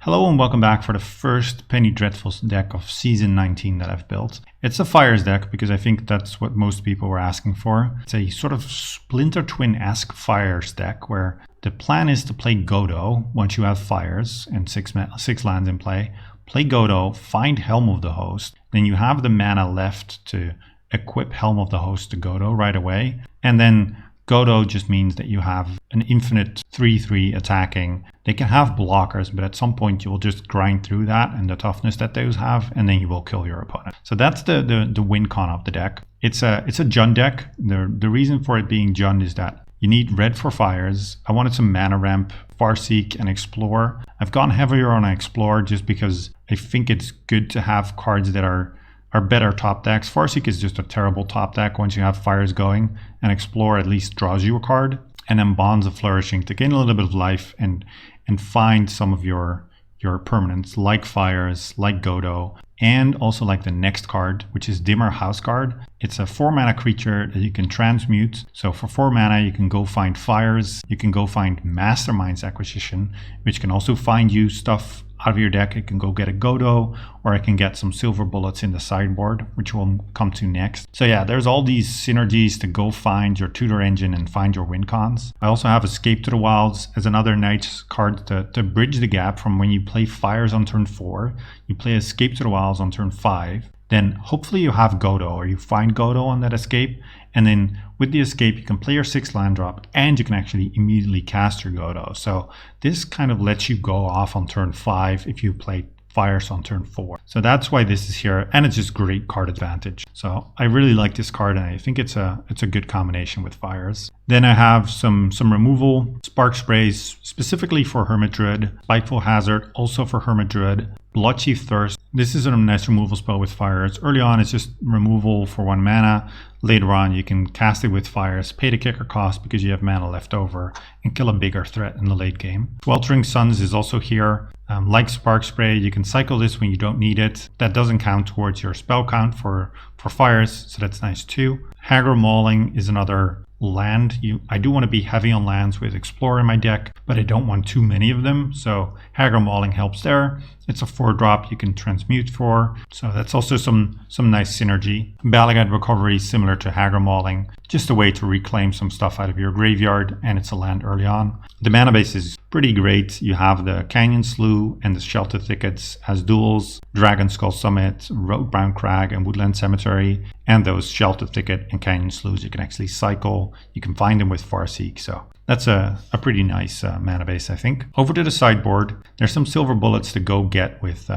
Hello and welcome back for the first Penny Dreadfuls deck of Season 19 that I've built. It's a Fires deck because I think that's what most people were asking for. It's a sort of Splinter Twin-esque Fires deck where the plan is to play Godo once you have Fires and six lands in play. Play Godo, find Helm of the Host, then you have the mana left to equip Helm of the Host to Godo right away, and then Godo just means that you have an infinite 3/3 attacking. They can have blockers, but at some point you will just grind through that and the toughness that those have, and then you will kill your opponent. So that's the win con of the deck. It's a Jund deck. The reason for it being Jund is that you need red for Fires. I wanted some mana ramp, Farseek, and Explore. I've gone heavier on Explore just because I think it's good to have cards that are better top decks. Farseek is just a terrible top deck once you have Fires going, and Explore at least draws you a card. And then Bonds of Flourishing to gain a little bit of life and find some of your permanents like Fires, like Godo, and also like the next card, which is Dimmer Houseguard. It's a 4-mana creature that you can transmute. So for 4 mana, you can go find Fires, you can go find Mastermind's Acquisition, which can also find you stuff out of your deck. It can go get a Godo, or I can get some silver bullets in the sideboard, which we'll come to next. So yeah, there's all these synergies to go find your tutor engine and find your win cons. I also have Escape to the Wilds as another nice card to bridge the gap from when you play Fires on turn 4, you play Escape to the Wilds on turn 5, then hopefully you have Godo, or you find Godo on that escape, and then with the escape you can play your 6 land drop and you can actually immediately cast your Godo. So this kind of lets you go off on turn 5 if you play Fires on turn 4. So that's why this is here, and it's just great card advantage. So I really like this card, and I think it's a good combination with Fires. Then I have some removal, Spark Sprays specifically for Hermit Druid, Spiteful Hazard also for Hermit Druid, Bloodchief Thirst. This is a nice removal spell with Fires. Early on it's just removal for 1 mana. Later on you can cast it with Fires, pay the kicker cost because you have mana left over, and kill a bigger threat in the late game. Sweltering Suns is also here. Like Spark Spray, you can cycle this when you don't need it. That doesn't count towards your spell count for Fires, so that's nice too. Aggro Mauling is another land. I do want to be heavy on lands with Explorer in my deck, but I don't want too many of them, so Aggro Mauling helps there. It's a 4-drop you can transmute for, so that's also some nice synergy. Balagad Recovery, similar to Aggro Mauling, just a way to reclaim some stuff out of your graveyard, and it's a land early on. The mana base is pretty great. You have the Canyon Slough and the Shelter Thickets as duals, Dragon Skull Summit, Road Brown Crag, and Woodland Cemetery, and those Shelter Thicket and Canyon Sloughs you can actually cycle. You can find them with Farseek, so that's a pretty nice mana base, I think. Over to the sideboard, there's some silver bullets to go get with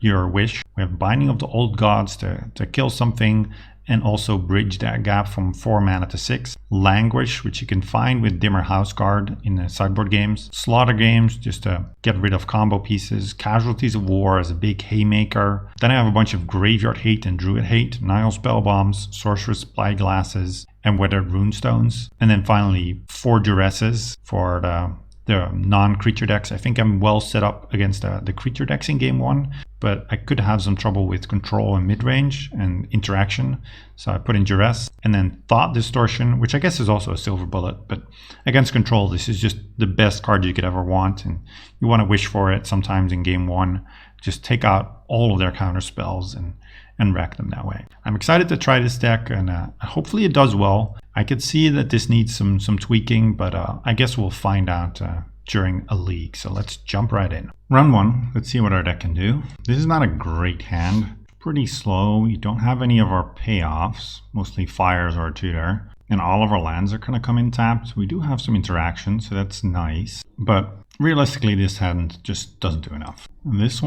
your wish. We have Binding of the Old Gods to kill something and also bridge that gap from 4 mana to 6. Languish, which you can find with Dimmer Houseguard in the sideboard games. Slaughter Games, just to get rid of combo pieces. Casualties of War as a big haymaker. Then I have a bunch of Graveyard Hate and Druid Hate. Nile Spellbombs, Sorcerer's Spyglasses, and Weathered Runestones. And then finally 4 Duresses for the non-creature decks. I think I'm well set up against the creature decks in game 1, but I could have some trouble with control and mid-range and interaction. So I put in Duress, and then Thought Distortion, which I guess is also a silver bullet, but against control, this is just the best card you could ever want, and you want to wish for it sometimes in game 1. Just take out all of their counter spells and wreck them that way. I'm excited to try this deck, and hopefully it does well. I could see that this needs some tweaking, but I guess we'll find out during a league. So let's jump right in. Run 1, let's see what our deck can do. This is not a great hand. Pretty slow. We don't have any of our payoffs, mostly Fires or tutor, and all of our lands are going to come in tapped. We do have some interaction, so that's nice, but realistically this hand just doesn't do enough. This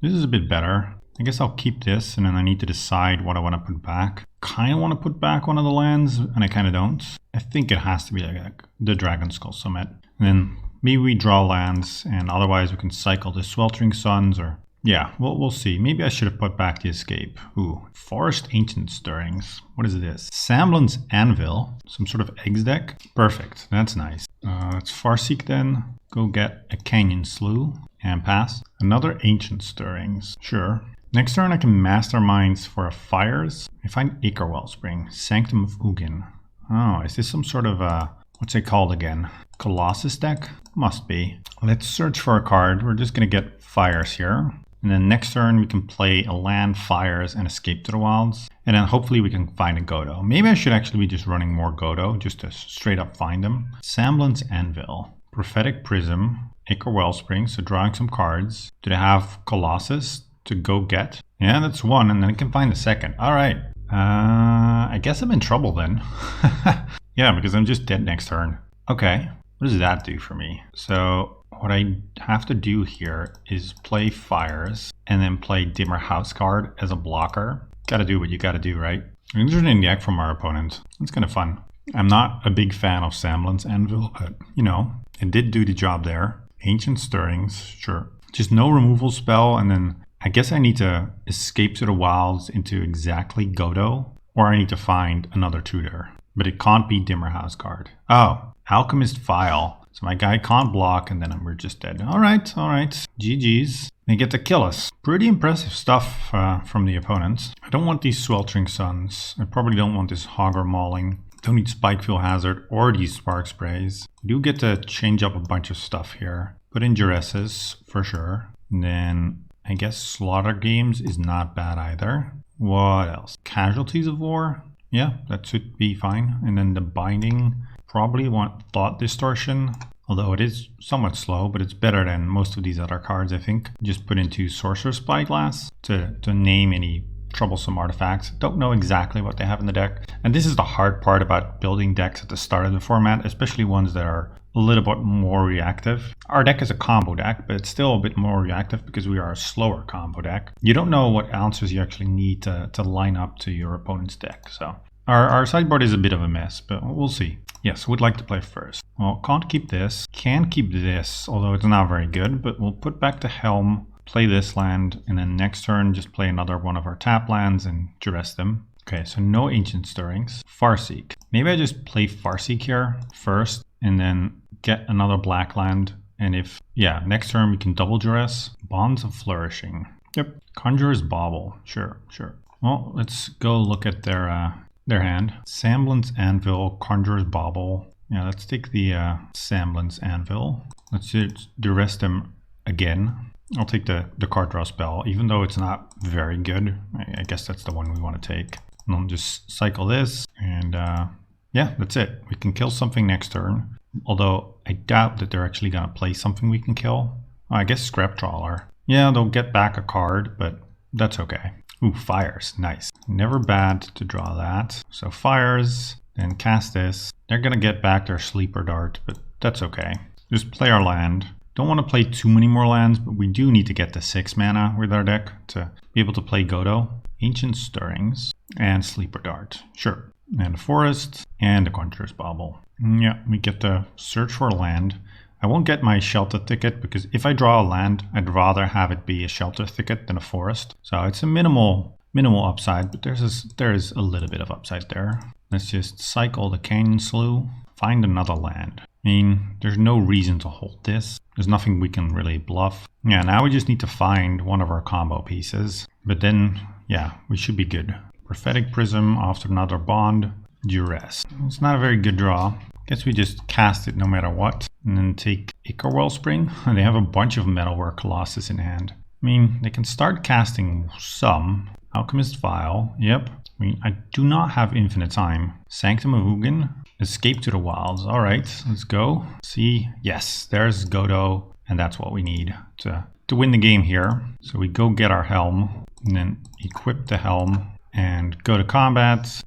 is a bit better. I guess I'll keep this, and then I need to decide what I want to put back. Kind of want to put back one of the lands, and I kind of don't. I think it has to be like the Dragon Skull Summit. And then maybe we draw lands, and otherwise we can cycle the Sweltering Suns, or yeah, we'll see. Maybe I should have put back the Escape. Ooh, Forest Ancient Stirrings. What is this? Samblin's Anvil, some sort of eggs deck. Perfect, that's nice. Let's Farseek then. Go get a Canyon Slough and pass. Another Ancient Stirrings, sure. Next turn I can Masterminds for a Fires. I find Acre Wellspring, Sanctum of Ugin. Oh, is this some sort of what's it called again? Colosus deck? Must be. Let's search for a card. We're just going to get Fires here. And then next turn we can play a land, Fires, and Escape to the Wilds. And then hopefully we can find a Godo. Maybe I should actually be just running more Godo just to straight up find them. Semblance Anvil. Prophetic Prism. Acre Wellspring, so drawing some cards. Do they have Colosus to go get? Yeah, that's one, and then I can find the second. All right. I guess I'm in trouble then. Yeah, because I'm just dead next turn. Okay, what does that do for me? So what I have to do here is play Fires and then play Dimmer House card as a blocker. Gotta do what you gotta do, right? Interesting deck from our opponent. It's kind of fun. I'm not a big fan of Semblance Anvil, but you know, it did do the job there. Ancient Stirrings, sure. Just no removal spell, and then I guess I need to escape to the wilds into exactly Godo, or I need to find another tutor. But it can't be Dimmer House card. Oh, Alchemist File. So my guy can't block, and then we're just dead. All right. GG's. They get to kill us. Pretty impressive stuff from the opponents. I don't want these Sweltering Suns. I probably don't want this Hogger Mauling. Don't need Spikefield Hazard or these Spark Sprays. We do get to change up a bunch of stuff here. Put in Duresses for sure. And then I guess Slaughter Games is not bad either. What else? Casualties of War? Yeah, that should be fine. And then the Binding, probably want Thought Distortion. Although it is somewhat slow, but it's better than most of these other cards, I think. Just put into Sorcerer's Spyglass to name any troublesome artifacts. Don't know exactly what they have in the deck. And this is the hard part about building decks at the start of the format, especially ones that are a little bit more reactive. Our deck is a combo deck, but it's still a bit more reactive because we are a slower combo deck. You don't know what answers you actually need to line up to your opponent's deck. So our sideboard is a bit of a mess, but we'll see. Yes, would like to play first. Well, can't keep this. Can keep this, although it's not very good, but we'll put back the Helm, play this land, and then next turn just play another one of our tap lands and duress them. Okay, so no Ancient Stirrings. Farseek. Maybe I just play Farseek here first and then get another black land. And if, yeah, next turn we can double duress. Bonds of Flourishing. Yep. Conjurer's Bauble. Sure. Well, let's go look at their hand. Semblance Anvil, Conjurer's Bauble. Yeah, let's take the Semblance Anvil. Let's duress them again. I'll take the card draw spell, even though it's not very good. I guess that's the one we want to take. And I'll just cycle this, and yeah, that's it. We can kill something next turn. Although I doubt that they're actually going to play something we can kill. I guess Scrap Trawler. Yeah, they'll get back a card, but that's okay. Ooh, Fires. Nice. Never bad to draw that. So Fires, then cast this. They're going to get back their Sleeper Dart, but that's okay. Just play our land. Don't want to play too many more lands, but we do need to get the 6 mana with our deck to be able to play Godo. Ancient Stirrings and Sleeper Dart. Sure. And a Forest and a Conjurer's Bauble. Yeah, we get to search for a land. I won't get my Shelter Thicket because if I draw a land, I'd rather have it be a Shelter Thicket than a Forest. So it's a minimal upside, but there is a little bit of upside there. Let's just cycle the Canyon Slough, find another land. I mean, there's no reason to hold this. There's nothing we can really bluff. Yeah, now we just need to find one of our combo pieces. But then, yeah, we should be good. Prophetic Prism after another Bond. Duress. It's not a very good draw. Guess we just cast it no matter what. And then take Acre Wellspring. They have a bunch of Metalwork Colossus in hand. I mean, they can start casting some. Alchemist File. Yep. I mean, I do not have infinite time. Sanctum of Ugin. Escape to the Wilds. All right, let's go. See, yes, there's Godo, and that's what we need to win the game here. So we go get our Helm, and then equip the Helm, and go to combat.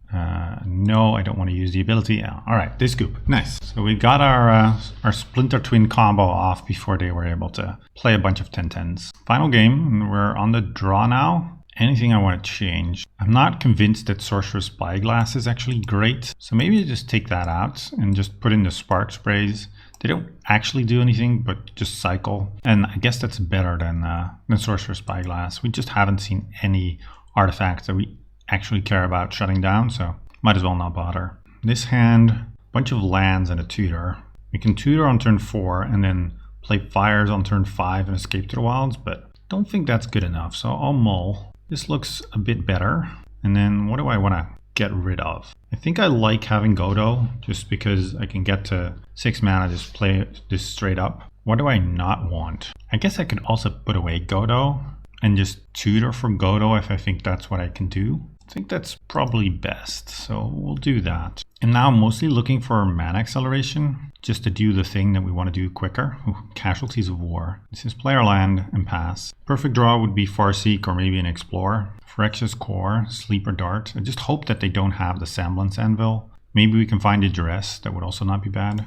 No, I don't want to use the ability. Yeah. All right, they scoop. Nice. So we got our Splinter Twin combo off before they were able to play a bunch of 10-10s. Final game, and we're on the draw now. Anything I want to change? I'm not convinced that Sorcerer's Spyglass is actually great. So maybe I just take that out and just put in the Spark Sprays. They don't actually do anything, but just cycle. And I guess that's better than Sorcerer's Spyglass. We just haven't seen any artifacts that we actually care about shutting down, so might as well not bother. This hand, bunch of lands and a tutor. We can tutor on turn 4 and then play Fires on turn 5 and escape to the wilds, but don't think that's good enough, so I'll mull. This looks a bit better. And then what do I want to get rid of. I think I like having Godo just because I can get to 6 mana, just play this straight up. What do I not want? I guess I could also put away Godo and just tutor for Godo if I think that's what I can do. I think that's probably best, so we'll do that. And now I'm mostly looking for mana acceleration, just to do the thing that we want to do quicker. Ooh, Casualties of War. This is player land and pass. Perfect draw would be Farseek or maybe an Explorer. Phyrexia's Core, Sleeper Dart. I just hope that they don't have the Semblance Anvil. Maybe we can find a Duress, that would also not be bad.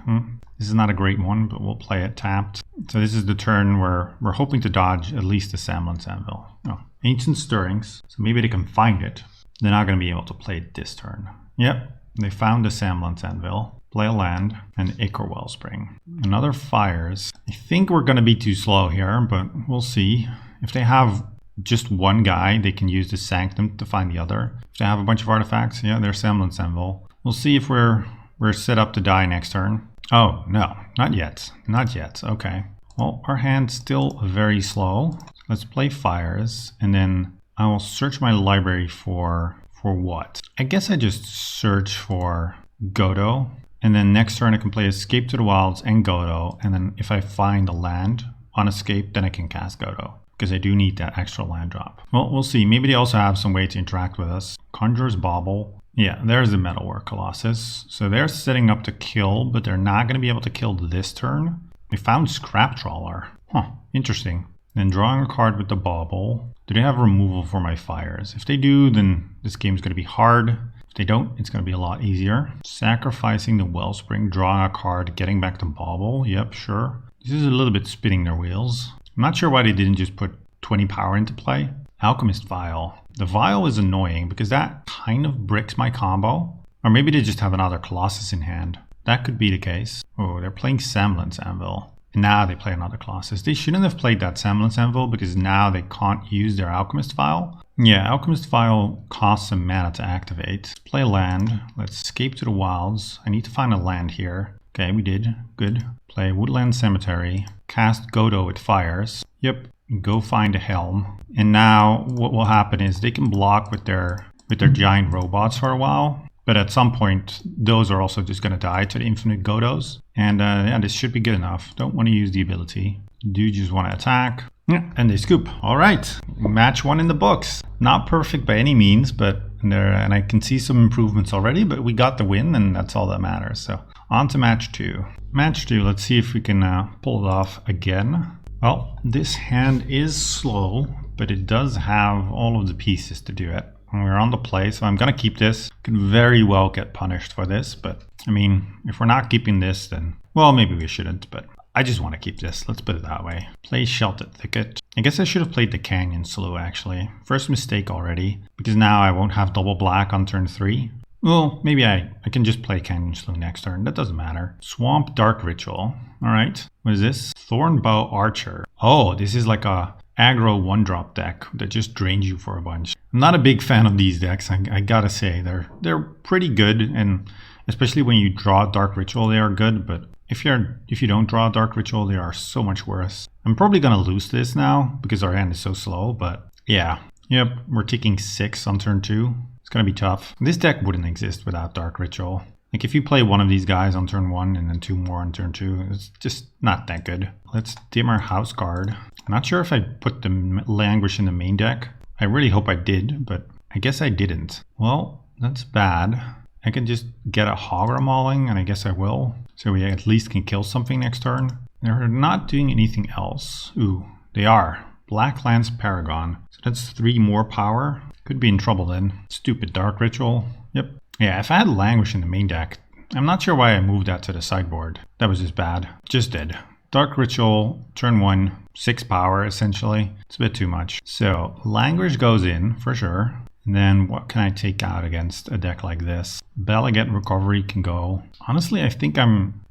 This is not a great one, but we'll play it tapped. So this is the turn where we're hoping to dodge at least the Semblance Anvil. Oh, Ancient Stirrings, so maybe they can find it. They're not going to be able to play it this turn. Yep, they found the Semblance Anvil. Play a land and Ichor Wellspring. Another Fires. I think we're going to be too slow here, but we'll see. If they have just one guy, they can use the Sanctum to find the other. If they have a bunch of artifacts, yeah, there's Semblance Anvil. We'll see if we're set up to die next turn. Oh, no, not yet. Not yet. Okay. Well, our hand's still very slow. Let's play Fires, and then I will search my library for what? I guess I just search for Godo, and then next turn I can play Escape to the Wilds and Godo, and then if I find a land on Escape, then I can cast Godo, because I do need that extra land drop. Well, we'll see. Maybe they also have some way to interact with us. Conjurer's Bauble. Yeah, there's the Metalwork Colosus. So they're setting up to kill, but they're not going to be able to kill this turn. They found Scrap Trawler. Huh, interesting. Then drawing a card with the Bauble. Do they have removal for my Fires? If they do, then this game's going to be hard. If they don't, it's going to be a lot easier. Sacrificing the Wellspring, drawing a card, getting back to Bauble. Yep, sure. This is a little bit spinning their wheels. I'm not sure why they didn't just put 20 power into play. Alchemist Vial. The Vial is annoying because that kind of bricks my combo. Or maybe they just have another Colossus in hand. That could be the case. Oh, they're playing Semblance Anvil. And now they play another Colossus. They shouldn't have played that Semblance Anvil because now they can't use their Alchemist Vial. Yeah, Alchemist Vial costs some mana to activate. Let's play land. Let's Escape to the Wilds. I need to find a land here. Okay, we did. Good. Play Woodland Cemetery. Cast Godo with Fires. Yep. Go find a Helm. And now what will happen is they can block with their giant robots for a while. But at some point, those are also just going to die to the infinite Godos. And yeah, this should be good enough. Don't want to use the ability. Do just want to attack. Yeah, and they scoop. All right, match 1 in the books. Not perfect by any means, but and I can see some improvements already. But we got the win, and that's all that matters. So on to match 2. Match 2, let's see if we can pull it off again. Well, this hand is slow, but it does have all of the pieces to do it. We're on the play, so I'm going to keep this. Can very well get punished for this, but I mean, if we're not keeping this, then, well, maybe we shouldn't, but I just want to keep this. Let's put it that way. Play Sheltered Thicket. I guess I should have played the Canyon Slough, actually. First mistake already, because now I won't have double black on turn 3. Well, maybe I can just play Canyon Slough next turn. That doesn't matter. Swamp Dark Ritual. All right. What is this? Thornbow Archer. Oh, this is like a aggro 1-drop deck that just drains you for a bunch. I'm not a big fan of these decks, I gotta say. They're pretty good, and especially when you draw Dark Ritual, they are good, but if you don't draw Dark Ritual, they are so much worse. I'm probably gonna lose this now because our hand is so slow, but yeah. Yep, we're taking 6 on turn 2. It's gonna be tough. This deck wouldn't exist without Dark Ritual. Like if you play one of these guys on turn 1 and then 2 more on turn 2, it's just not that good. Let's dim our House Guard. I'm not sure if I put the Languish in the main deck. I really hope I did, but I guess I didn't. Well, that's bad. I can just get a Hogger Mauling, and I guess I will. So we at least can kill something next turn. They're not doing anything else. Ooh, they are. Blacklands Paragon. So that's 3 more power. Could be in trouble then. Stupid Dark Ritual. Yep. Yeah, if I had Languish in the main deck, I'm not sure why I moved that to the sideboard. That was just bad. Just did. Dark Ritual, turn 1, 6 power essentially. It's a bit too much. So Languish goes in for sure. And then what can I take out against a deck like this? Balaget Recovery can go. Honestly, I think I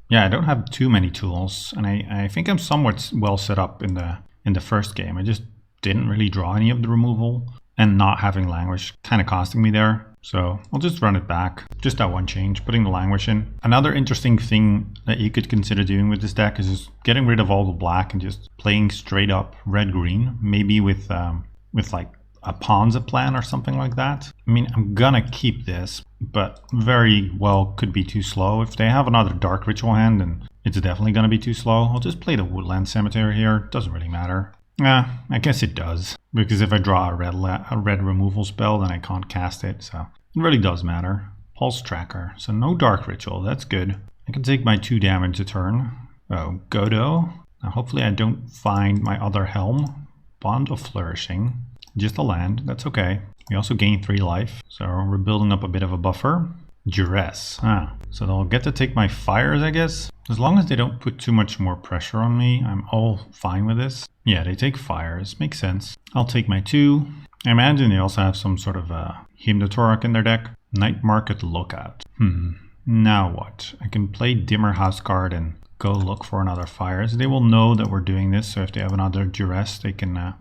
don't have too many tools, and I think I'm somewhat well set up in the first game. I just didn't really draw any of the removal, and not having Languish kind of costing me there. So I'll just run it back. Just that one change, putting the Languish in. Another interesting thing that you could consider doing with this deck is just getting rid of all the black and just playing straight up red-green. Maybe with like a Ponza plan or something like that. I mean, I'm gonna keep this, but very well could be too slow. If they have another Dark Ritual hand, then it's definitely gonna be too slow. I'll just play the Woodland Cemetery here. Doesn't really matter. I guess it does, because if I draw a red removal spell, then I can't cast it, so it really does matter. Pulse Tracker, so no Dark Ritual, that's good. I can take my 2 damage a turn. Oh, Godo. Now hopefully I don't find my other Helm. Bond of Flourishing. Just a land, that's okay. We also gain 3 life, so we're building up a bit of a buffer. Duress, so they'll get to take my fires, I guess. As long as they don't put too much more pressure on me, I'm all fine with this. Yeah, they take fires, makes sense. I'll take my 2. I imagine they also have some sort of Hymnotorok in their deck. Night Market Lookout. Now what? I can play Dimmer House card and go look for another fires. They will know that we're doing this, so if they have another duress, they can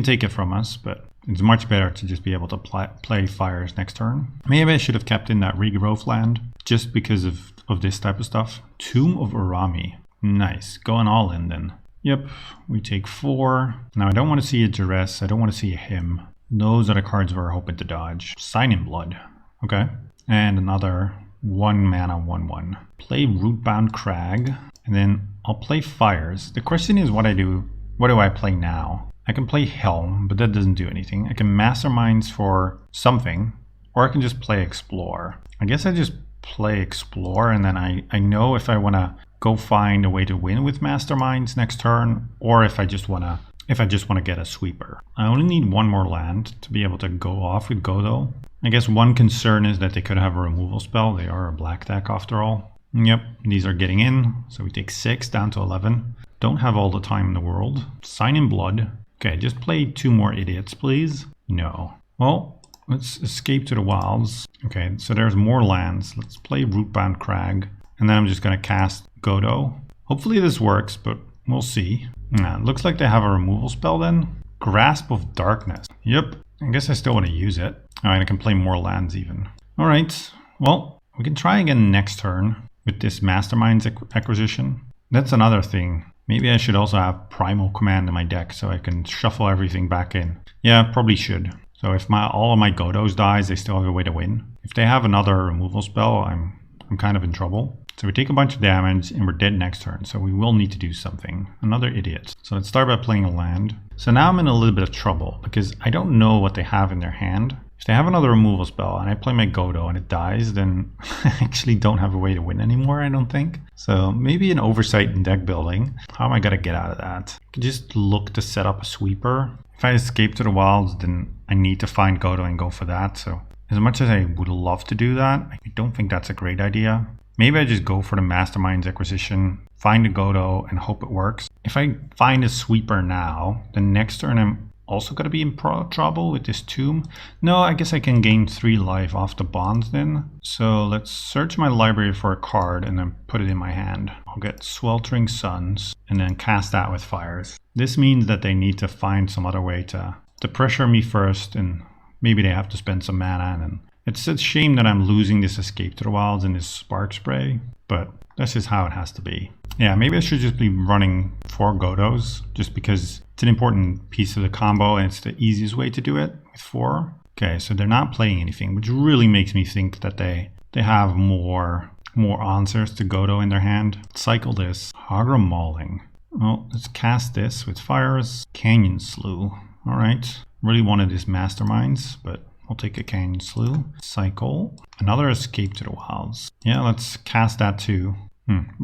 take it from us, but it's much better to just be able to play fires next turn. Maybe I should have kept in that regrowth land, just because of this type of stuff. Tomb of Urami. Nice, going all in then. Yep, we take 4. Now I don't want to see a duress, I don't want to see a hymn. Those are the cards we're hoping to dodge. Sign in Blood. Okay, and another 1 mana 1/1. Play Rootbound Crag, and then I'll play fires. The question is what do I play now? I can play Helm, but that doesn't do anything. I can Masterminds for something, or I can just play Explore. I guess I just play Explore, and then I know if I want to go find a way to win with Masterminds next turn, or if I just want to get a sweeper. I only need 1 more land to be able to go off with Godo. I guess one concern is that they could have a removal spell. They are a black deck after all. Yep, these are getting in. So we take 6 down to 11. Don't have all the time in the world. Sign in Blood. Okay, just play 2 more idiots, please. No. Well, let's escape to the wilds. Okay, so there's more lands. Let's play Rootbound Crag. And then I'm just going to cast Godo. Hopefully this works, but we'll see. It looks like they have a removal spell then. Grasp of Darkness. Yep, I guess I still want to use it. Alright, I can play more lands even. Alright, well, we can try again next turn with this Masterminds acquisition. That's another thing. Maybe I should also have Primal Command in my deck so I can shuffle everything back in. Yeah, probably should. So if all of my Godos dies, they still have a way to win. If they have another removal spell, I'm kind of in trouble. So we take a bunch of damage and we're dead next turn. So we will need to do something. Another idiot. So let's start by playing a land. So now I'm in a little bit of trouble because I don't know what they have in their hand. If they have another removal spell and I play my Godo and it dies, then I actually don't have a way to win anymore, I don't think. So maybe an oversight in deck building. How am I going to get out of that? I could just look to set up a sweeper. If I escape to the wilds, then I need to find Godo and go for that. So as much as I would love to do that, I don't think that's a great idea. Maybe I just go for the Masterminds acquisition, find a Godo, and hope it works. If I find a sweeper now, then next turn I'm also going to be in trouble with this tomb. No, I guess I can gain 3 life off the bonds then. So let's search my library for a card and then put it in my hand. I'll get Sweltering Suns and then cast that with fires. This means that they need to find some other way to pressure me first, and maybe they have to spend some mana. And it's a shame that I'm losing this Escape to the Wilds and this Spark Spray, but that's just how it has to be. Yeah, maybe I should just be running 4 Godos, just because it's an important piece of the combo and it's the easiest way to do it with 4. Okay, so they're not playing anything, which really makes me think that they have more answers to Godo in their hand. Cycle this. Aggro Mauling. Well, let's cast this with fires. Canyon Slew. Alright. Really wanted this Masterminds, but I'll take a Canyon Slew. Cycle. Another Escape to the Wilds. Yeah, let's cast that too.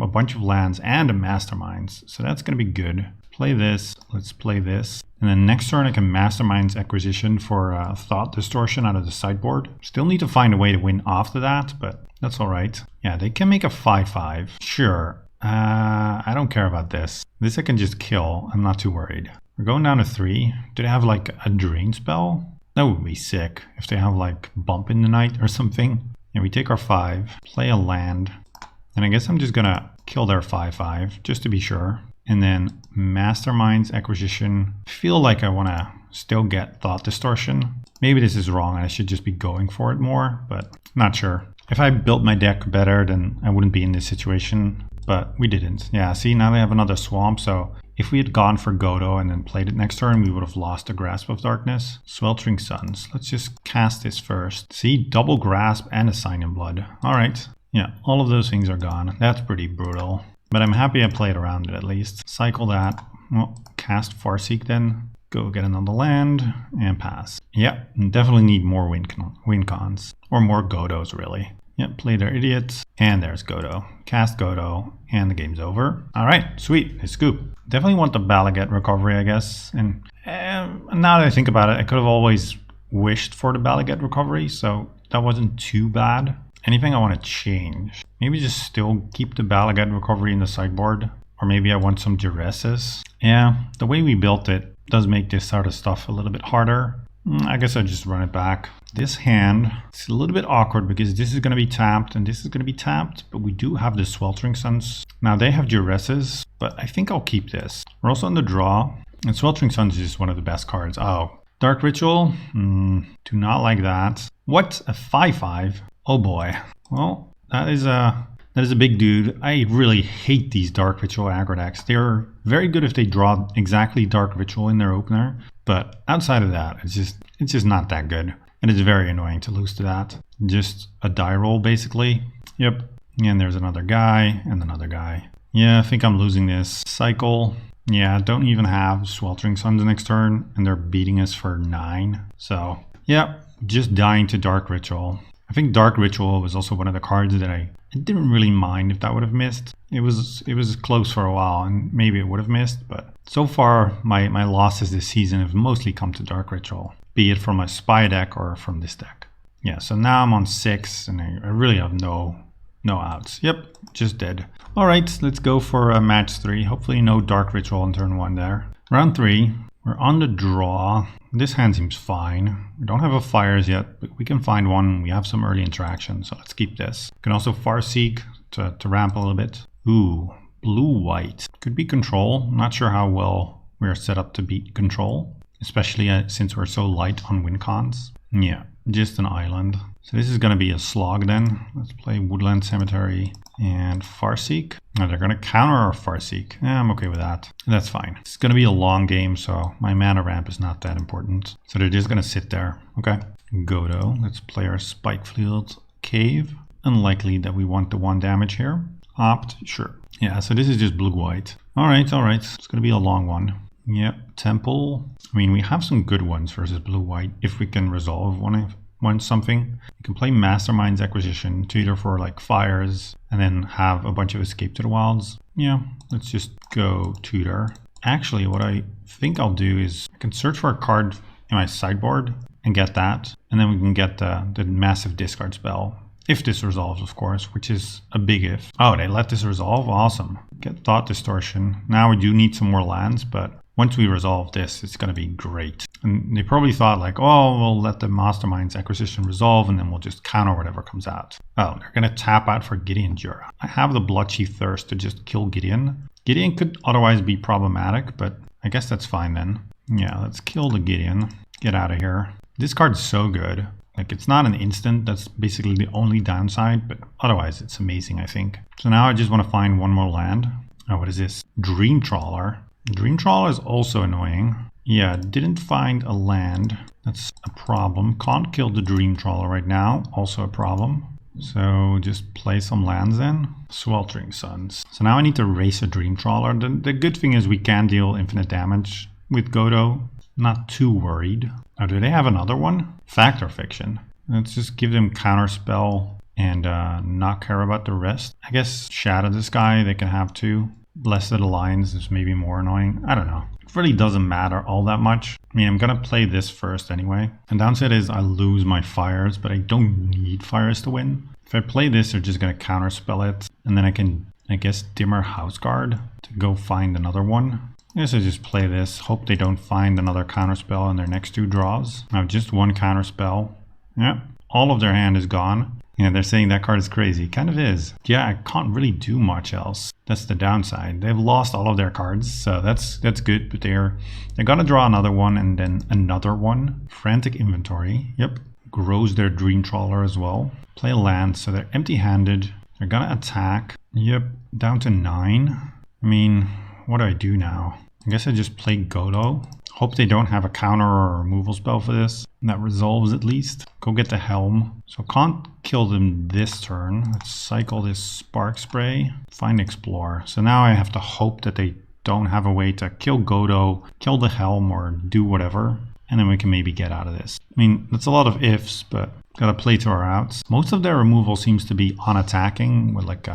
A bunch of lands and a Masterminds. So that's going to be good. Play this. Let's play this. And then next turn I can Masterminds acquisition for Thought Distortion out of the sideboard. Still need to find a way to win after that, but that's alright. Yeah, they can make a 5/5. Sure. I don't care about this. This I can just kill. I'm not too worried. We're going down to 3. Do they have like a drain spell? That would be sick if they have like Bump in the Night or something. And we take our 5, play a land. And I guess I'm just gonna kill their 5/5 just to be sure. And then Masterminds acquisition. Feel like I want to still get Thought Distortion. Maybe this is wrong and I should just be going for it more, but not sure. If I built my deck better, then I wouldn't be in this situation, but we didn't. Yeah, see, now they have another swamp, so If we had gone for Godo and then played it next turn, we would have lost the Grasp of Darkness. Sweltering Suns. Let's just cast this first. See, double Grasp and a Sign in Blood. All right. Yeah, all of those things are gone. That's pretty brutal. But I'm happy I played around it at least. Cycle that. Well, cast Farseek then. Go get another land and pass. Yeah, definitely need more win cons. Or more Godos, really. Yep, play their idiots. And there's Godo. Cast Godo, and the game's over. All right, sweet. Nice scoop. Definitely want the Balaget recovery, I guess. And now that I think about it, I could have always wished for the Balaget recovery, so that wasn't too bad. Anything I want to change? Maybe just still keep the Balaget recovery in the sideboard. Or maybe I want some Duresses. Yeah, the way we built it does make this sort of stuff a little bit harder. I guess I'll just run it back. This hand, it's a little bit awkward because this is going to be tapped and this is going to be tapped, but we do have the Sweltering Suns. Now they have Duresses, but I think I'll keep this. We're also on the draw, and Sweltering Suns is just one of the best cards. Oh, Dark Ritual? Do not like that. What? A 5/5? Oh boy. Well, that is a big dude. I really hate these Dark Ritual aggro decks. They're very good if they draw exactly Dark Ritual in their opener, but outside of that, it's just not that good. And it's very annoying to lose to that. Just a die roll, basically. Yep. And there's another guy and another guy. Yeah, I think I'm losing this. Cycle. Yeah, don't even have Sweltering Suns next turn, and they're beating us for 9. So, yeah, just dying to Dark Ritual. I think Dark Ritual was also one of the cards that I didn't really mind if that would have missed. It was close for a while, and maybe it would have missed, but so far my losses this season have mostly come to Dark Ritual, be it from a Spy deck or from this deck. Yeah, so now I'm on 6, and I really have no outs. Yep, just dead. All right, let's go for match 3. Hopefully no Dark Ritual on turn 1 there. Round 3, we're on the draw. This hand seems fine. We don't have a Fires yet, but we can find one. We have some early interaction, so let's keep this. We can also Farseek to ramp a little bit. Ooh, blue-white. Could be control. Not sure how well we are set up to beat control, especially since we're so light on win cons. Yeah, just an island. So this is going to be a slog then. Let's play Woodland Cemetery and Farseek. Oh, they're going to counter our Farseek. Yeah, I'm okay with that. That's fine. It's going to be a long game, so my mana ramp is not that important. So they're just going to sit there. Okay. Godo. Let's play our Spikefield Cave. Unlikely that we want the 1 damage here. Opt. Sure. Yeah, so this is just blue-white. All right. It's going to be a long one. Yep. Temple. I mean, we have some good ones versus blue-white if we can resolve one something. You can play Mastermind's Acquisition, tutor for like Fires, and then have a bunch of Escape to the Wilds. Yeah, let's just go tutor. Actually, what I think I'll do is I can search for a card in my sideboard and get that, and then we can get the massive discard spell. If this resolves, of course, which is a big if. Oh, they let this resolve? Awesome. Get Thought Distortion. Now we do need some more lands, but once we resolve this, it's going to be great. And they probably thought like, oh, we'll let the Mastermind's Acquisition resolve and then we'll just counter whatever comes out. Oh, they're going to tap out for Gideon Jura. I have the Bloodchief Thirst to just kill Gideon. Gideon could otherwise be problematic, but I guess that's fine then. Yeah, let's kill the Gideon. Get out of here. This card's so good. Like, it's not an instant. That's basically the only downside, but otherwise it's amazing, I think. So now I just want to find one more land. Oh, what is this? Dream Trawler. Dream Trawler is also annoying. Yeah, didn't find a land. That's a problem. Can't kill the Dream Trawler right now. Also a problem. So just play some lands then. Sweltering Suns. So now I need to race a Dream Trawler. The good thing is we can deal infinite damage with Godo. Not too worried. Oh, do they have another one? Fact or Fiction? Let's just give them Counterspell and not care about the rest. I guess Shadow the Sky they can have too. Blessed Alliance is maybe more annoying. I don't know. It really doesn't matter all that much. I mean, I'm going to play this first anyway. And downside is I lose my Fires, but I don't need Fires to win. If I play this, they're just going to counterspell it. And then I can, I guess, Dimmer Houseguard to go find another one. I guess I just play this. Hope they don't find another counterspell in their next 2 draws. I have just 1 counterspell. Yeah, all of their hand is gone. Yeah, they're saying that card is crazy. Kind of is. Yeah, I can't really do much else. That's the downside. They've lost all of their cards, so that's good. But they're gonna draw another one and then another one. Frantic Inventory. Yep. Grows their Dream Trawler as well. Play a land, so they're empty-handed. They're gonna attack. Yep. Down to 9. I mean, what do I do now? I guess I just play Godo. Hope they don't have a counter or a removal spell for this. That resolves at least. Go get the Helm. So can't kill them this turn. Let's cycle this Spark Spray. Find Explore. So now I have to hope that they don't have a way to kill Godo, kill the Helm, or do whatever. And then we can maybe get out of this. I mean, that's a lot of ifs, but gotta play to our outs. Most of their removal seems to be on attacking with like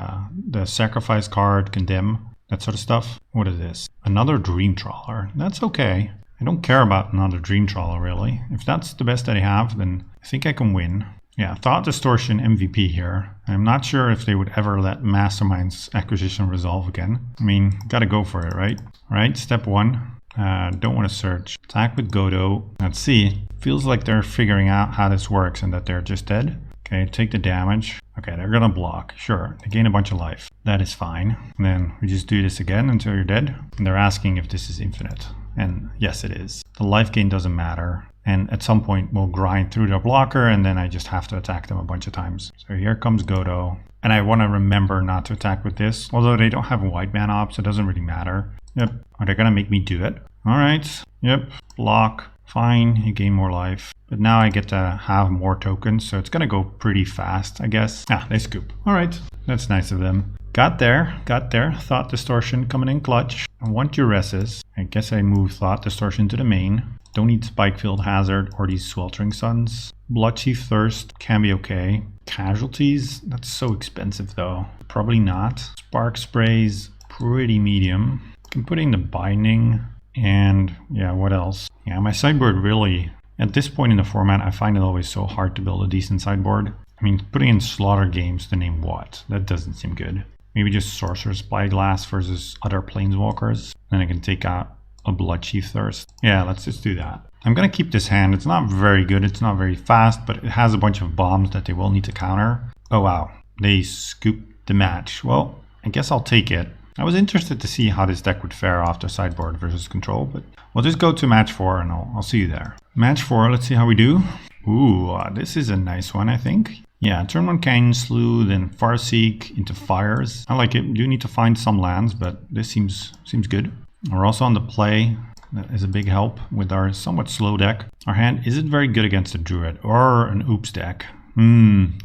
the Sacrifice card, Condemn, that sort of stuff. What is this? Another Dream Trawler. That's okay. I don't care about another Dream Trawler really. If that's the best that I have, then I think I can win. Yeah, Thought Distortion MVP here. I'm not sure if they would ever let Mastermind's acquisition resolve again. I mean, gotta go for it, right? All right, step one. Don't want to search. Attack with Godo. Let's see. Feels like they're figuring out how this works and that they're just dead. Okay, take the damage. Okay, they're gonna block. Sure, they gain a bunch of life. That is fine. And then we just do this again until you're dead. And they're asking if this is infinite. And yes, it is. The life gain doesn't matter. And at some point we'll grind through their blocker and then I just have to attack them a bunch of times. So here comes Godo. And I want to remember not to attack with this. Although they don't have a white mana op, so it doesn't really matter. Yep. Are they gonna make me do it? Alright. Yep. Block. Fine. You gain more life. But now I get to have more tokens, so it's gonna go pretty fast, I guess. Ah, they scoop. Alright. That's nice of them. Got there. Thought Distortion coming in clutch. I want Duresses. I guess I move Thought Distortion to the main. Don't need Spikefield Hazard or these Sweltering Suns. Bloodchief Thirst can be okay. Casualties? That's so expensive though. Probably not. Spark Sprays, pretty medium. I'm putting the Binding and yeah, what else? Yeah, my sideboard really, at this point in the format, I find it always so hard to build a decent sideboard. I mean, putting in Slaughter Games to name what? That doesn't seem good. Maybe just Sorcerer's Spyglass versus other Planeswalkers. Then I can take out a Bloodchief Thirst. Yeah, let's just do that. I'm gonna keep this hand. It's not very good, it's not very fast, but it has a bunch of bombs that they will need to counter. Oh wow, they scooped the match. Well, I guess I'll take it. I was interested to see how this deck would fare after sideboard versus control, but we'll just go to match 4 and I'll see you there. Match 4, let's see how we do. Ooh, this is a nice one, I think. Yeah, turn 1 Canyon Slew, then Farseek into Fires. I like it. We do need to find some lands, but this seems good. We're also on the play. That is a big help with our somewhat slow deck. Our hand isn't very good against a Druid or an Oops deck. The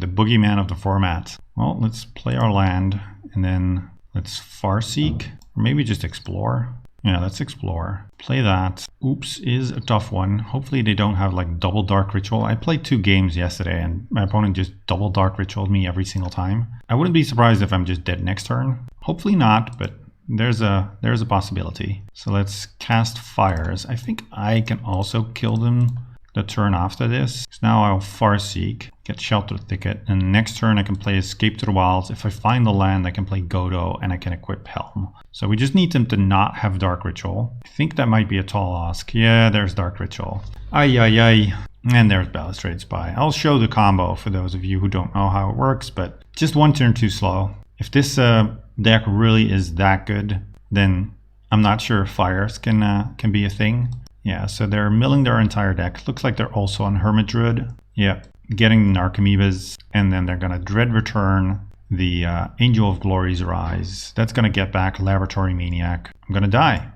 boogeyman of the format. Well, let's play our land and then let's Farseek, or maybe just Explore. Yeah, let's Explore. Play that. Oops is a tough one. Hopefully they don't have like double Dark Ritual. I played 2 games yesterday and my opponent just double Dark Ritualed me every single time. I wouldn't be surprised if I'm just dead next turn. Hopefully not, but there's a possibility. So let's cast Fires. I think I can also kill them the turn after this. So now I'll Farseek, get Shelter Thicket, and next turn I can play Escape to the Wilds. If I find the land, I can play Godo and I can equip Helm. So we just need them to not have Dark Ritual. I think that might be a tall ask. Yeah, there's Dark Ritual. Ay. And there's Balustrade Spy. I'll show the combo for those of you who don't know how it works, but just 1 turn too slow. If this deck really is that good, then I'm not sure if Fires can be a thing. Yeah, so they're milling their entire deck. Looks like they're also on Hermit Druid. Yeah, getting Narcomoebas, and then they're gonna Dread Return, the Angel of Glory's Rise. That's gonna get back Laboratory Maniac. I'm gonna die.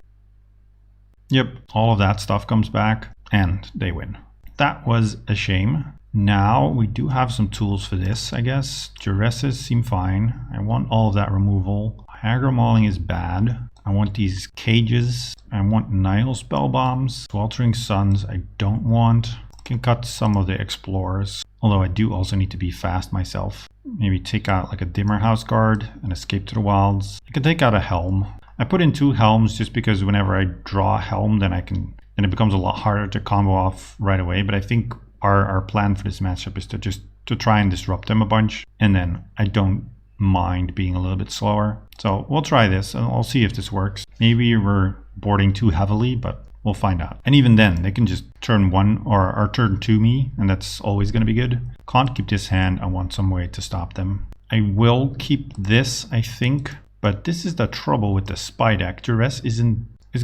Yep, all of that stuff comes back, and they win. That was a shame. Now we do have some tools for this, I guess. Duresses seem fine. I want all of that removal. Aggro Mauling is bad. I want these cages. I want Nihil Spell Bombs. Sweltering Suns I don't want. I can cut some of the Explorers. Although I do also need to be fast myself. Maybe take out like a Dimmer House Guard and Escape to the Wilds. I can take out a Helm. I put in 2 Helms just because whenever I draw a Helm, then it becomes a lot harder to combo off right away. But I think our plan for this matchup is to try and disrupt them a bunch. And then I don't mind being a little bit slower. So we'll try this and I'll see if this works. Maybe we're boarding too heavily, but we'll find out. And even then, they can just turn 1 or turn 2 me, and that's always going to be good. Can't keep this hand. I want some way to stop them. I will keep this, I think, but this is the trouble with the Spy deck. Duress is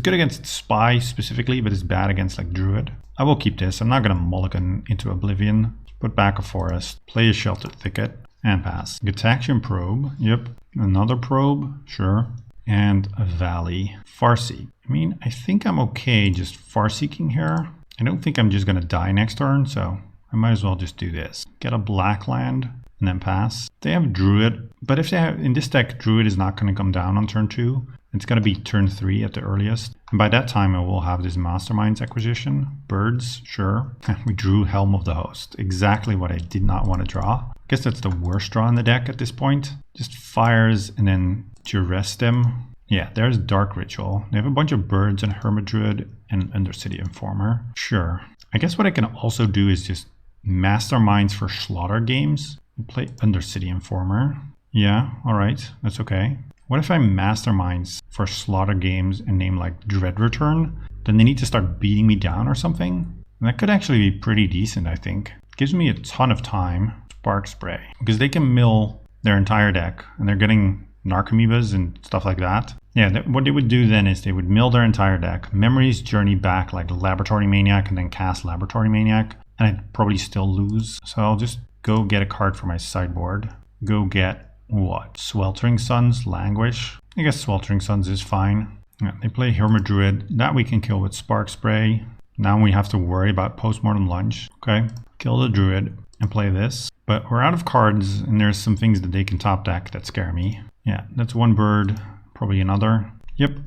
good against Spy specifically, but it's bad against like Druid. I will keep this. I'm not going to mulligan into Oblivion. Put back a Forest, play a Shelter Thicket, and pass. Gitaxian Probe, yep. Another Probe, sure. And a Valley. Farseek. I mean, I think I'm okay just far seeking here. I don't think I'm just going to die next turn, so I might as well just do this. Get a black land and then pass. They have Druid, but if they have, in this deck, Druid is not going to come down on turn 2. It's going to be turn 3 at the earliest. And by that time, I will have this Masterminds acquisition. Birds, sure. We drew Helm of the Host. Exactly what I did not want to draw. I guess that's the worst draw in the deck at this point. Just fires and then duress them. Yeah, there's Dark Ritual. They have a bunch of birds and Hermit Druid and Undercity Informer. Sure. I guess what I can also do is just Masterminds for Slaughter games. Play Undercity Informer. Yeah, alright. That's okay. What if I Masterminds for Slaughter games and name like Dread Return? Then they need to start beating me down or something? And that could actually be pretty decent, I think. Gives me a ton of time. Spark Spray. Because they can mill their entire deck. And they're getting Narcomoebas and stuff like that. Yeah, what they would do then is they would mill their entire deck. Memories journey back like Laboratory Maniac and then cast Laboratory Maniac. And I'd probably still lose. So I'll just go get a card for my sideboard. Go get what? Sweltering Suns, Languish. I guess Sweltering Suns is fine. Yeah, they play Hermit Druid. That we can kill with Spark Spray. Now we have to worry about Postmortem Lunge. Okay, kill the Druid and play this. But we're out of cards and there's some things that they can top deck that scare me. Yeah, that's one bird. Probably another. Yep.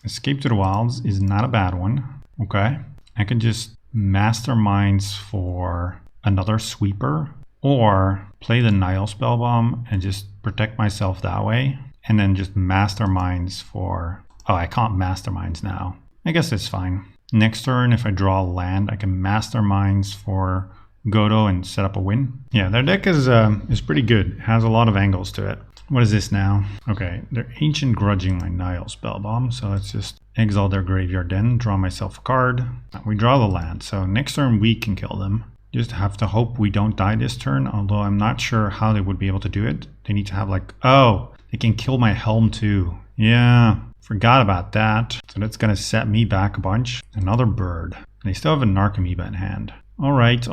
Escape to the Wilds is not a bad one. Okay. I can just Masterminds for another sweeper. Or play the Nile Spellbomb and just protect myself that way. And then just Masterminds for... Oh, I can't Masterminds now. I guess it's fine. Next turn, if I draw a land, I can Masterminds for Godo and set up a win. Yeah, their deck is pretty good. It has a lot of angles to it. What is this now? Okay, they're Ancient Grudging my Nile Spellbomb. So let's just exile their graveyard then. Draw myself a card. We draw the land. So next turn we can kill them. Just have to hope we don't die this turn, although I'm not sure how they would be able to do it. They need to have like, oh, they can kill my Helm too. Yeah, forgot about that. So that's going to set me back a bunch. Another bird. They still have a Narcomoeba in hand. All right.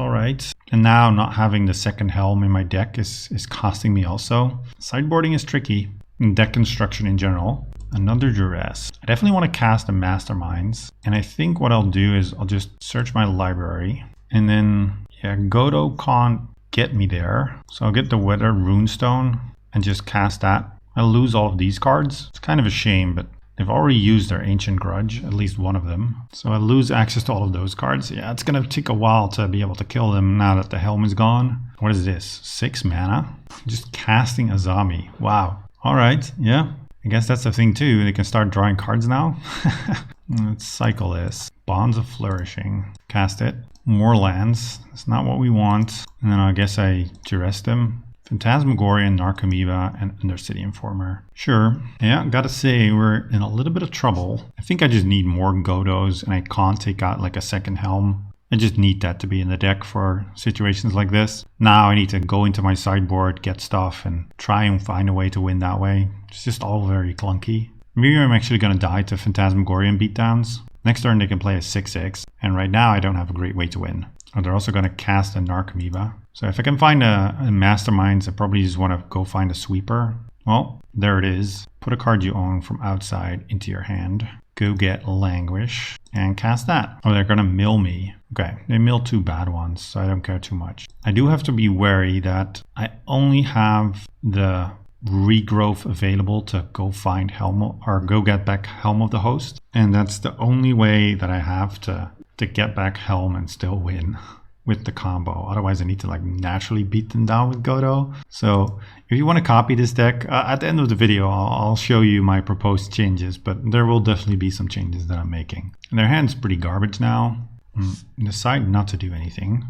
And now not having the second Helm in my deck is costing me also. Sideboarding is tricky. And deck construction in general. Another Duress. I definitely want to cast a Masterminds. And I think what I'll do is I'll just search my library. And then, yeah, Godo can't get me there. So I'll get the Weathered Runestone and just cast that. I'll lose all of these cards. It's kind of a shame, but they've already used their Ancient Grudge, at least one of them. So I lose access to all of those cards. Yeah, it's going to take a while to be able to kill them now that the Helm is gone. What is this? 6 mana? Just casting Azami. Wow. All right, yeah. I guess that's the thing too. They can start drawing cards now. Let's cycle this. Bonds of Flourishing. Cast it. More lands. That's not what we want. And then I guess I duress them. Phantasmagoria, Narcomoeba, and Undercity Informer. Sure. Yeah, gotta say, we're in a little bit of trouble. I think I just need more Godos, and I can't take out like a second Helm. I just need that to be in the deck for situations like this. Now I need to go into my sideboard, get stuff, and try and find a way to win that way. It's just all very clunky. Maybe I'm actually gonna die to Phantasmagoria and beatdowns. Next turn they can play a 6/6, and right now I don't have a great way to win. Oh, they're also going to cast a Narcomoeba. So if I can find a Masterminds, I probably just want to go find a sweeper. Well, there it is. Put a card you own from outside into your hand. Go get Languish and cast that. Oh, they're going to mill me. Okay, they mill 2 bad ones, so I don't care too much. I do have to be wary that I only have the regrowth available to go find Helm or go get back Helm of the Host. And that's the only way that I have to get back Helm and still win with the combo. Otherwise I need to like naturally beat them down with Godo. So if you want to copy this deck, at the end of the video I'll show you my proposed changes, but there will definitely be some changes that I'm making. And their hand's pretty garbage now. Decide not to do anything.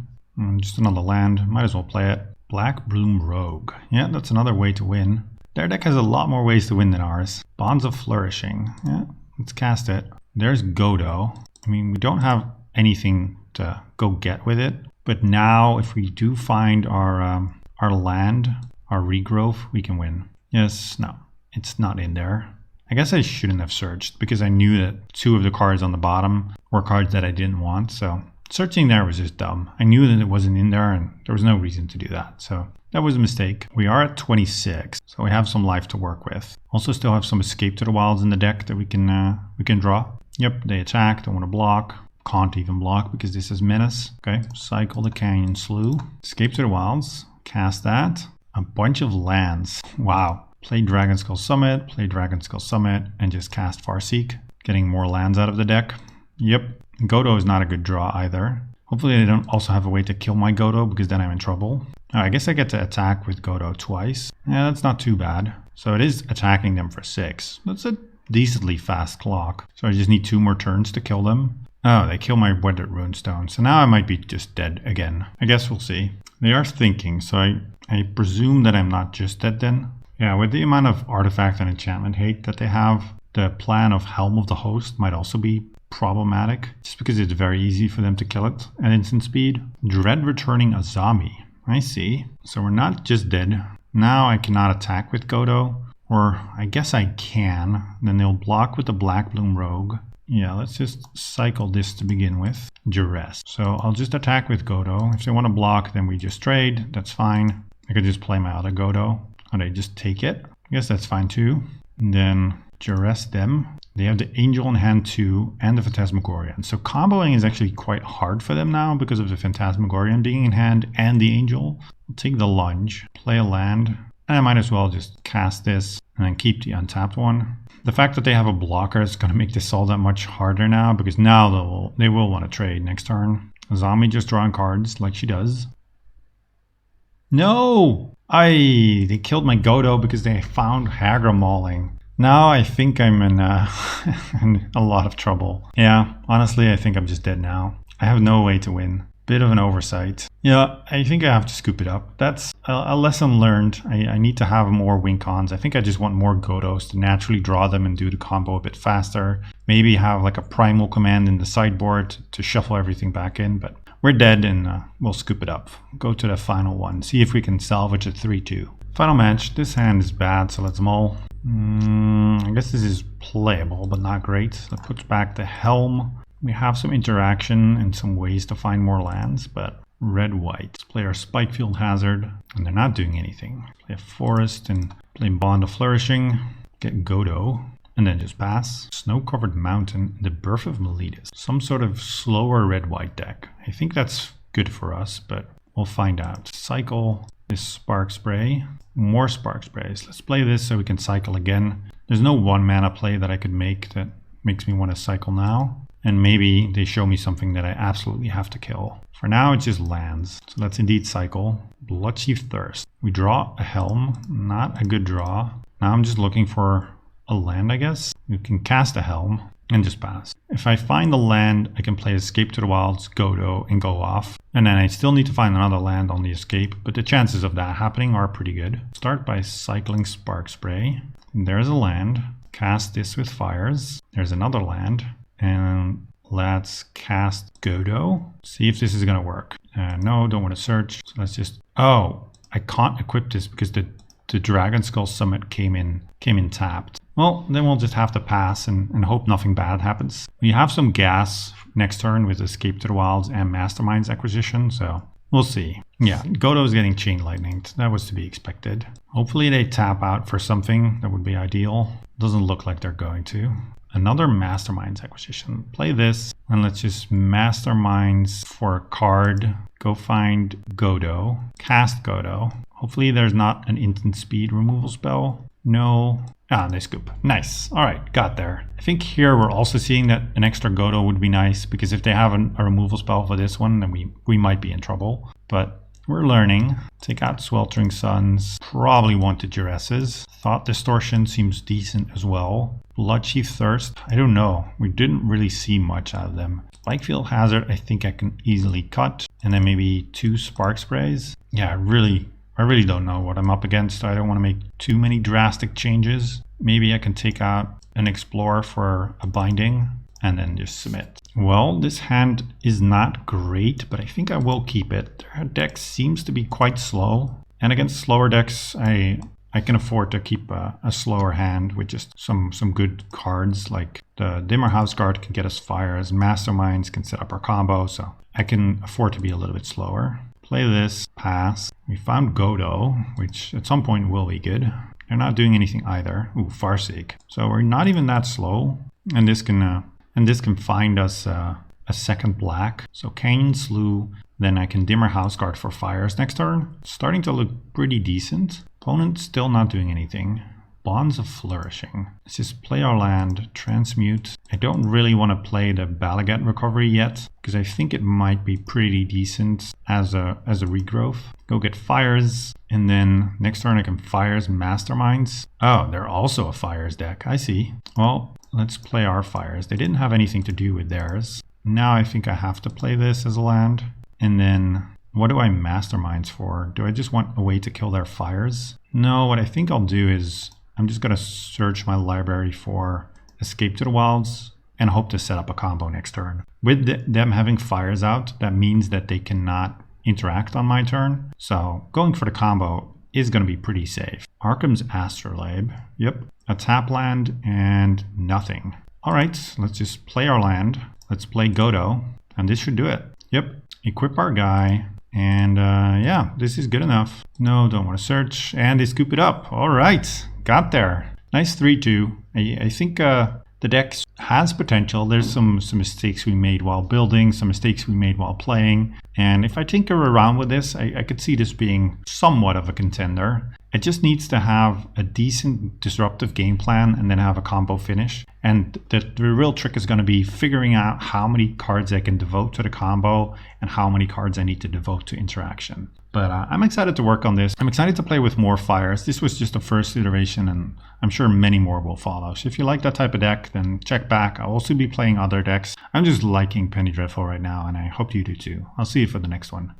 Just another land, might as well play it. Black Bloom Rogue. Yeah, that's another way to win. Their deck has a lot more ways to win than ours. Bonds of Flourishing. Yeah, let's cast it. There's Godo. I mean, we don't have anything to go get with it. But now, if we do find our land, our regrowth, we can win. Yes, no, it's not in there. I guess I shouldn't have searched because I knew that 2 of the cards on the bottom were cards that I didn't want. So Searching there was just dumb. I knew that it wasn't in there and there was no reason to do that. So that was a mistake. We are at 26, so we have some life to work with. Also still have some Escape to the Wilds in the deck that we can draw. Yep, they attack, don't want to block. Can't even block because this is Menace. Okay, cycle the Canyon Slough. Escape to the Wilds, cast that. A bunch of lands. Wow. Play Dragonskull Summit, play Dragonskull Summit, and just cast Farseek. Getting more lands out of the deck. Yep, Godo is not a good draw either. Hopefully they don't also have a way to kill my Godo because then I'm in trouble. I guess I get to attack with Godo twice. Yeah, that's not too bad. So it is attacking them for 6. That's a decently fast clock. So I just need 2 more turns to kill them. Oh, they kill my Weathered Runestone. So now I might be just dead again. I guess we'll see. They are thinking, so I presume that I'm not just dead then. Yeah, with the amount of artifact and enchantment hate that they have, the plan of Helm of the Host might also be problematic, just because it's very easy for them to kill it at instant speed. Dread returning Azami. I see. So we're not just dead. Now I cannot attack with Godo, or I guess I can. Then they'll block with the Black Bloom Rogue. Yeah, let's just cycle this to begin with. Duress. So I'll just attack with Godo. If they want to block, then we just trade. That's fine. I could just play my other Godo. And I just take it. I guess that's fine too. And then duress them. They have the Angel in hand too, and the Phantasmagorian. So comboing is actually quite hard for them now because of the Phantasmagorian being in hand and the Angel. I'll take the lunge, play a land, and I might as well just cast this and then keep the untapped one. The fact that they have a blocker is going to make this all that much harder now because now they will want to trade next turn. Azami just drawing cards like she does. No! They killed my Godo because they found Aggro Mauling. Now I think I'm in in a lot of trouble. Yeah, honestly, I think I'm just dead now. I have no way to win. Bit of an oversight. Yeah, I think I have to scoop it up. That's a lesson learned. I need to have more win cons. I think I just want more Godos to naturally draw them and do the combo a bit faster. Maybe have like a primal command in the sideboard to shuffle everything back in, but we're dead and we'll scoop it up. Go to the final one. See if we can salvage a 3-2. Final match. This hand is bad, so let's mull. I guess this is playable, but not great. That puts back the Helm. We have some interaction and some ways to find more lands, but red-white. Let's play our Spikefield Hazard, and they're not doing anything. Play a Forest and play Bond of Flourishing. Get Godo. And then just pass. Snow-covered mountain, the birth of Meletus. Some sort of slower red-white deck. I think that's good for us, but we'll find out. Cycle this Spark Spray. More Spark Sprays. Let's play this so we can cycle again. There's no 1 mana play that I could make that makes me want to cycle now. And maybe they show me something that I absolutely have to kill. For now, it's just lands. So let's indeed cycle. Bloodchief Thirst. We draw a Helm. Not a good draw. Now I'm just looking for a land, I guess. You can cast a Helm and just pass. If I find the land, I can play Escape to the Wilds, Godo, and go off. And then I still need to find another land on the escape, but the chances of that happening are pretty good. Start by cycling Spark Spray. There's a land. Cast this with Fires. There's another land. And let's cast Godo. See if this is going to work. No, don't want to search. So let's just... Oh, I can't equip this because the Dragonskull Summit came in tapped. Well, then we'll just have to pass and hope nothing bad happens. We have some gas next turn with Escape to the Wilds and Mastermind's Acquisition, so we'll see. Yeah, Godo is getting Chain Lightninged. That was to be expected. Hopefully they tap out for something. That would be ideal. Doesn't look like they're going to. Another Mastermind's Acquisition. Play this, and let's just Masterminds for a card. Go find Godo. Cast Godo. Hopefully there's not an instant speed removal spell. No. Ah, they scoop. Nice. All right, got there. I think here we're also seeing that an extra Godo would be nice, because if they have a removal spell for this one, then we might be in trouble. But we're learning. Take out Sweltering Suns. Probably want the Duresses. Thought Distortion seems decent as well. Bloodchief Thirst. I don't know. We didn't really see much out of them. Spikefield Hazard, I think I can easily cut. And then maybe 2 Spark Sprays. Yeah, I really don't know what I'm up against. I don't want to make too many drastic changes. Maybe I can take out an Explorer for a binding and then just submit. Well, this hand is not great, but I think I will keep it. Their deck seems to be quite slow. And against slower decks, I I can afford to keep a slower hand with just some good cards, like the Dimmer House Guard can get us fires, Masterminds can set up our combo, so I can afford to be a little bit slower. Play this, pass. We found Godo, which at some point will be good. They're not doing anything either. Ooh, Farseek. So we're not even that slow, and this can find us a second black. So Canyon Slew, then I can Dimmer House Guard for fires next turn. Starting to look pretty decent. Opponent still not doing anything. Bonds of Flourishing. Let's just play our land, transmute. I don't really want to play the Balagat Recovery yet, because I think it might be pretty decent as a regrowth. Go get fires, and then next turn I can fires Masterminds. Oh, they're also a fires deck, I see. Well, let's play our fires. They didn't have anything to do with theirs. Now I think I have to play this as a land. And then what do I Masterminds for? Do I just want a way to kill their fires? No, what I think I'll do is I'm just going to search my library for Escape to the Wilds and hope to set up a combo next turn. With them having fires out, that means that they cannot interact on my turn. So going for the combo is going to be pretty safe. Arkham's Astrolabe. Yep. A tap land and nothing. All right, let's just play our land. Let's play Godo, and this should do it. Yep. Equip our guy. And yeah, this is good enough. No, don't want to search. And they scoop it up. All right, got there. Nice 3-2. I think the deck has potential. There's some mistakes we made while building, some mistakes we made while playing. And if I tinker around with this, I could see this being somewhat of a contender. It just needs to have a decent disruptive game plan and then have a combo finish. And the real trick is going to be figuring out how many cards I can devote to the combo and how many cards I need to devote to interaction. But I'm excited to work on this. I'm excited to play with more fires. This was just the first iteration, and I'm sure many more will follow. So if you like that type of deck, then check back. I'll also be playing other decks. I'm just liking Penny Dreadful right now, and I hope you do too. I'll see you for the next one.